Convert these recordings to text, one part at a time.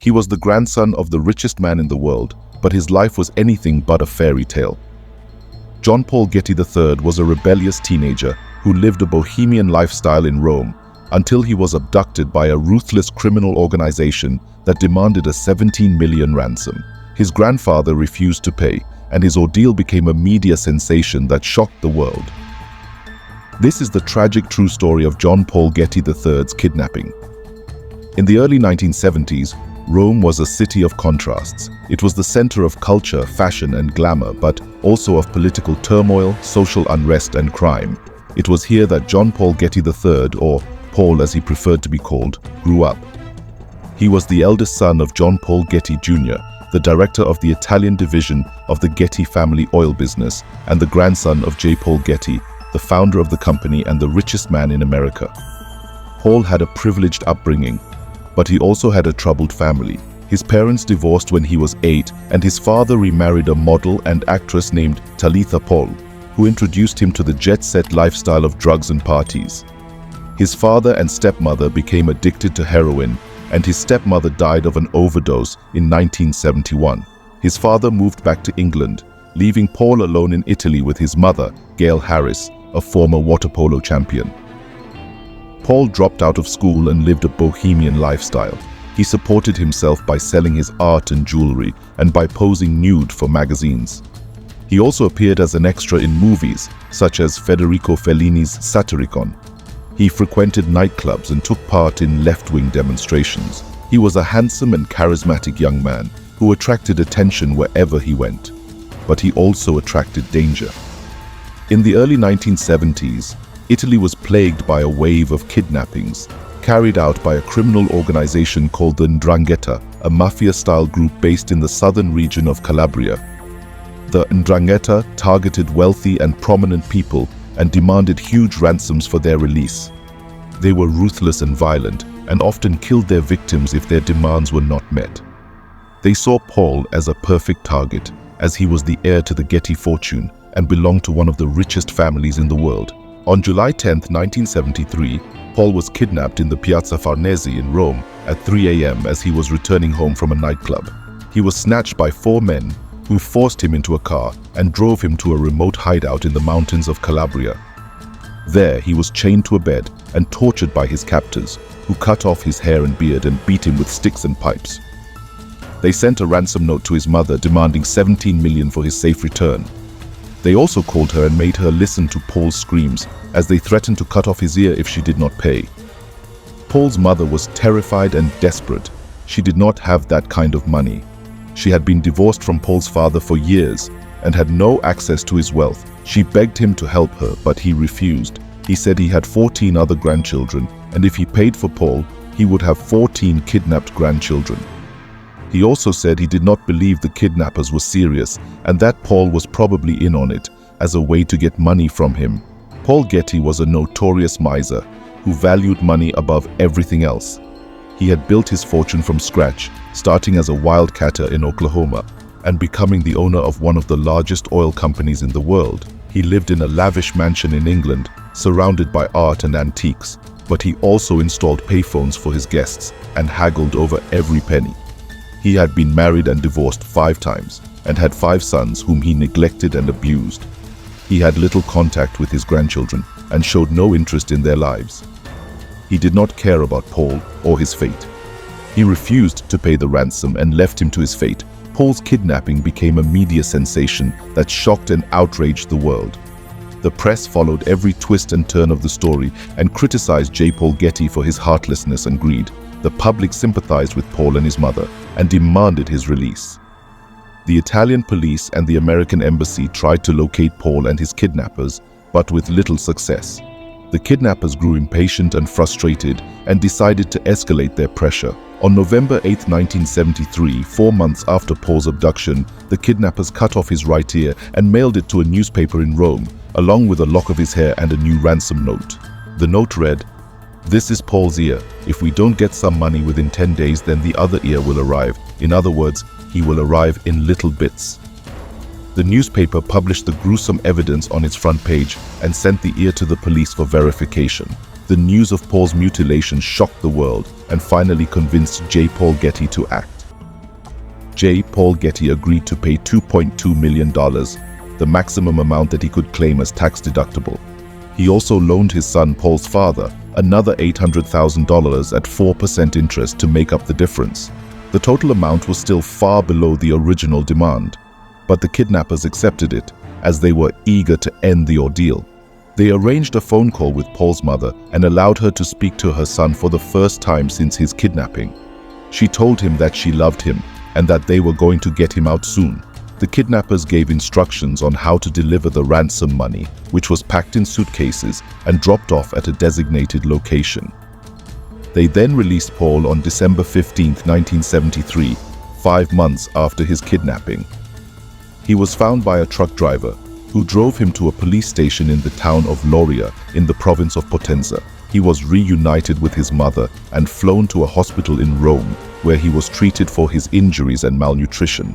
He was the grandson of the richest man in the world, but his life was anything but a fairy tale. John Paul Getty III was a rebellious teenager who lived a bohemian lifestyle in Rome until he was abducted by a ruthless criminal organization that demanded a 17 million ransom. His grandfather refused to pay, and his ordeal became a media sensation that shocked the world. This is the tragic true story of John Paul Getty III's kidnapping. In the early 1970s, Rome was a city of contrasts. It was the center of culture, fashion, and glamour, but also of political turmoil, social unrest, and crime. It was here that John Paul Getty III, or Paul as he preferred to be called, grew up. He was the eldest son of John Paul Getty Jr., the director of the Italian division of the Getty family oil business, and the grandson of J. Paul Getty, the founder of the company and the richest man in America. Paul had a privileged upbringing, but he also had a troubled family. His parents divorced when he was 8, and his father remarried a model and actress named Talitha Paul, who introduced him to the jet-set lifestyle of drugs and parties. His father and stepmother became addicted to heroin, and his stepmother died of an overdose in 1971. His father moved back to England, leaving Paul alone in Italy with his mother, Gail Harris, a former water polo champion. Paul dropped out of school and lived a bohemian lifestyle. He supported himself by selling his art and jewelry and by posing nude for magazines. He also appeared as an extra in movies, such as Federico Fellini's Satyricon. He frequented nightclubs and took part in left-wing demonstrations. He was a handsome and charismatic young man who attracted attention wherever he went. But he also attracted danger. In the early 1970s, Italy was plagued by a wave of kidnappings carried out by a criminal organization called the 'Ndrangheta, a mafia-style group based in the southern region of Calabria. The 'Ndrangheta targeted wealthy and prominent people and demanded huge ransoms for their release. They were ruthless and violent, and often killed their victims if their demands were not met. They saw Paul as a perfect target, as he was the heir to the Getty fortune and belonged to one of the richest families in the world. On July 10, 1973, Paul was kidnapped in the Piazza Farnese in Rome at 3 a.m. as he was returning home from a nightclub. He was snatched by 4 men who forced him into a car and drove him to a remote hideout in the mountains of Calabria. There, he was chained to a bed and tortured by his captors, who cut off his hair and beard and beat him with sticks and pipes. They sent a ransom note to his mother demanding 17 million for his safe return. They also called her and made her listen to Paul's screams as they threatened to cut off his ear if she did not pay. Paul's mother was terrified and desperate. She did not have that kind of money. She had been divorced from Paul's father for years and had no access to his wealth. She begged him to help her, but he refused. He said he had 14 other grandchildren, and if he paid for Paul, he would have 14 kidnapped grandchildren. He also said he did not believe the kidnappers were serious and that Paul was probably in on it as a way to get money from him. Paul Getty was a notorious miser who valued money above everything else. He had built his fortune from scratch, starting as a wildcatter in Oklahoma and becoming the owner of one of the largest oil companies in the world. He lived in a lavish mansion in England, surrounded by art and antiques, but he also installed payphones for his guests and haggled over every penny. He had been married and divorced 5 times and had 5 sons whom he neglected and abused. He had little contact with his grandchildren and showed no interest in their lives. He did not care about Paul or his fate. He refused to pay the ransom and left him to his fate. Paul's kidnapping became a media sensation that shocked and outraged the world. The press followed every twist and turn of the story and criticized J. Paul Getty for his heartlessness and greed. The public sympathized with Paul and his mother and demanded his release. The Italian police and the American embassy tried to locate Paul and his kidnappers, but with little success. The kidnappers grew impatient and frustrated and decided to escalate their pressure. On November 8, 1973, 4 months after Paul's abduction, the kidnappers cut off his right ear and mailed it to a newspaper in Rome, along with a lock of his hair and a new ransom note. The note read, "This is Paul's ear. If we don't get some money within 10 days, then the other ear will arrive. In other words, he will arrive in little bits." The newspaper published the gruesome evidence on its front page and sent the ear to the police for verification. The news of Paul's mutilation shocked the world and finally convinced J. Paul Getty to act. Paul Getty agreed to pay $2.2 million, the maximum amount that he could claim as tax-deductible. He also loaned his son Paul's father another $800,000 at 4% interest to make up the difference. The total amount was still far below the original demand, but the kidnappers accepted it as they were eager to end the ordeal. They arranged a phone call with Paul's mother and allowed her to speak to her son for the first time since his kidnapping. She told him that she loved him and that they were going to get him out soon. The kidnappers gave instructions on how to deliver the ransom money, which was packed in suitcases and dropped off at a designated location. They then released Paul on December 15, 1973, 5 months after his kidnapping. He was found by a truck driver who drove him to a police station in the town of Loria in the province of Potenza. He was reunited with his mother and flown to a hospital in Rome, where he was treated for his injuries and malnutrition.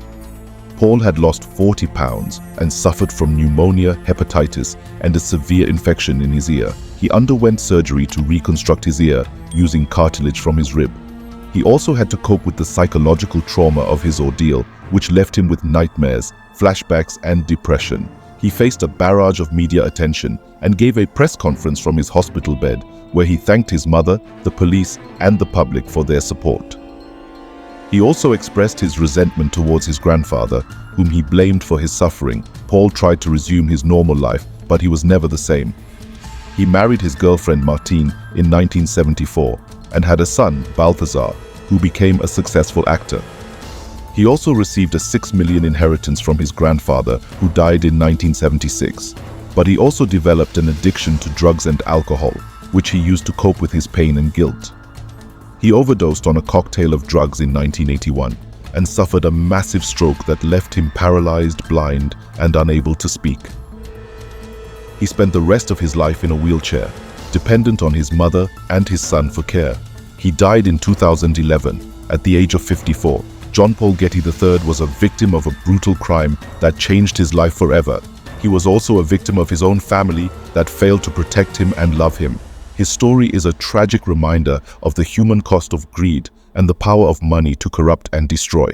Paul had lost 40 pounds and suffered from pneumonia, hepatitis, and a severe infection in his ear. He underwent surgery to reconstruct his ear using cartilage from his rib. He also had to cope with the psychological trauma of his ordeal, which left him with nightmares, flashbacks, and depression. He faced a barrage of media attention and gave a press conference from his hospital bed, where he thanked his mother, the police, and the public for their support. He also expressed his resentment towards his grandfather, whom he blamed for his suffering. Paul tried to resume his normal life, but he was never the same. He married his girlfriend Martine in 1974 and had a son, Balthazar, who became a successful actor. He also received a $6 million inheritance from his grandfather, who died in 1976. But he also developed an addiction to drugs and alcohol, which he used to cope with his pain and guilt. He overdosed on a cocktail of drugs in 1981 and suffered a massive stroke that left him paralyzed, blind, and unable to speak. He spent the rest of his life in a wheelchair, dependent on his mother and his son for care. He died in 2011 at the age of 54. John Paul Getty III was a victim of a brutal crime that changed his life forever. He was also a victim of his own family that failed to protect him and love him. His story is a tragic reminder of the human cost of greed and the power of money to corrupt and destroy.